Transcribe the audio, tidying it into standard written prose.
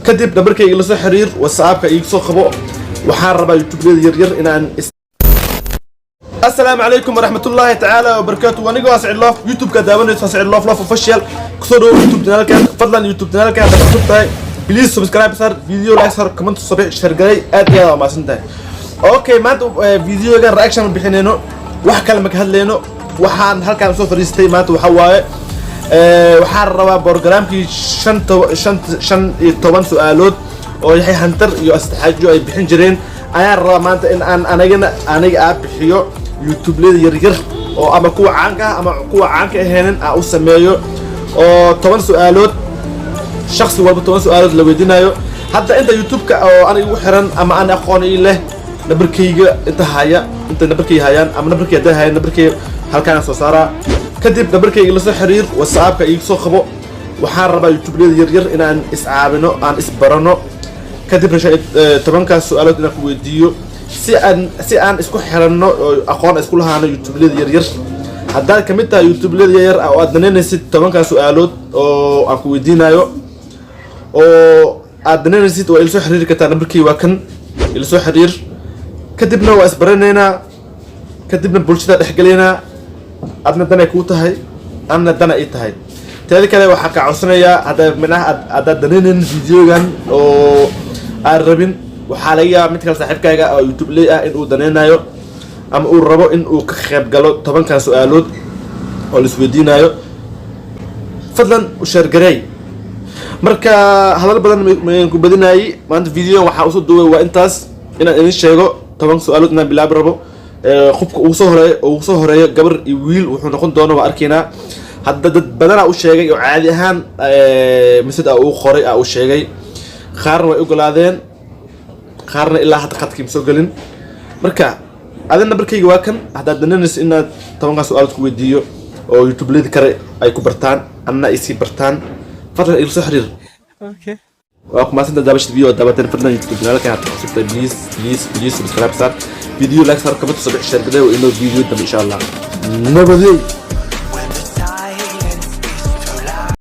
kadib nabarkayga la soo xiriir WhatsApp-ka igu soo qabo waxaan rabaa YouTube-yada yar inaan السلام عليكم ورحمة الله تعالى وبركاته. وأنا جوا سعيد لوف يوتيوب كداون سعيد لوف اوفيشال كسروا يوتيوب channel كان فضلا يوتيوب channel كان تحطه بليز سبسكرايب صار فيديو لايك صار كمان تصبح شرقاي أديا ما سنتين. أوكي ما فيديو كان رياكشن بحنينه واحد كلمة هذلينه وحان هل كان صوف ريستي مات وحواي وحار روا برنامج كي شن طبعا سؤالات ويحيى هنتر يستحجوا أي بحنجرين أنا روا ما أنا أبحيو يوتيوب ليد يرجع أو أما كوا عنك هنا أو سمايو أو طبعا سؤالات شخص والله طبعا سؤالات لو يدينايو حتى أنت يوتيوب أو أنا وحرن أما أنا أخواني له نبركي أنت هايا أنت نبركي هايان أما نبركي ده هاي نبركي هل كان صارا كذب نبركي اللي صار حرير والصعب كيك صخبه وحارب يوتيوب ليد يرجع إن أن إسعابنا أن إسبرنا كذب رشيد طبعا كان سؤالات إنك وديو si aan isku xiranno aqoon isku lahaano YouTube-lada yar haddaan kamid tahay YouTube-lada yar oo aad daneenaysid 10 su'aalood oo aan ku weydiinayo oo aad daneenaysid waa ila soo xiriiri kartaa nambarkii waa kan ila soo xiriir kadibna waa isbaranaynaa kadibna bulshada dhexgalaynaa adna dan ay ku tahay anna dan ay tahay teeda kale waxa ka codsanayaa hadda daneenin videogan oo aan rabin waxaa laga yaabaa mid kale saaxiibkayga oo YouTube lay ah in uu daneenayo ama uu rabo in uu ka qayb galo 10 su'aalood oo la isweydiinayo fadlan u share gareey marka hadal badan ma ku badinayay maanta video waxa uu soo duubay waa intaas inaan idin sheego 10 su'aalood inaan bilaab rabo qofka uu soo horeeyo gabar iyo wiil wuxuu noqon doonaa waa arkaynaa hadda dad badan u sheegay oo caadi ahaan message uu qoray uu sheegay qaarna way ogolaadeen qaarna ilaa hadda qadkii soo galin marka adana barkayga waa kan hadda dananays inaad 10 su'aalood ku weydiiyo oo YouTube leed kare ay ku bartaan anna ay si bartaan fadlan ila soo xiriir okay waa kuma sida dabash video dabateen fadlan YouTube channel ka subscribe please subscribe sar video like sar comment subscribe share gaday oo inoo video dam insha Allah nabadii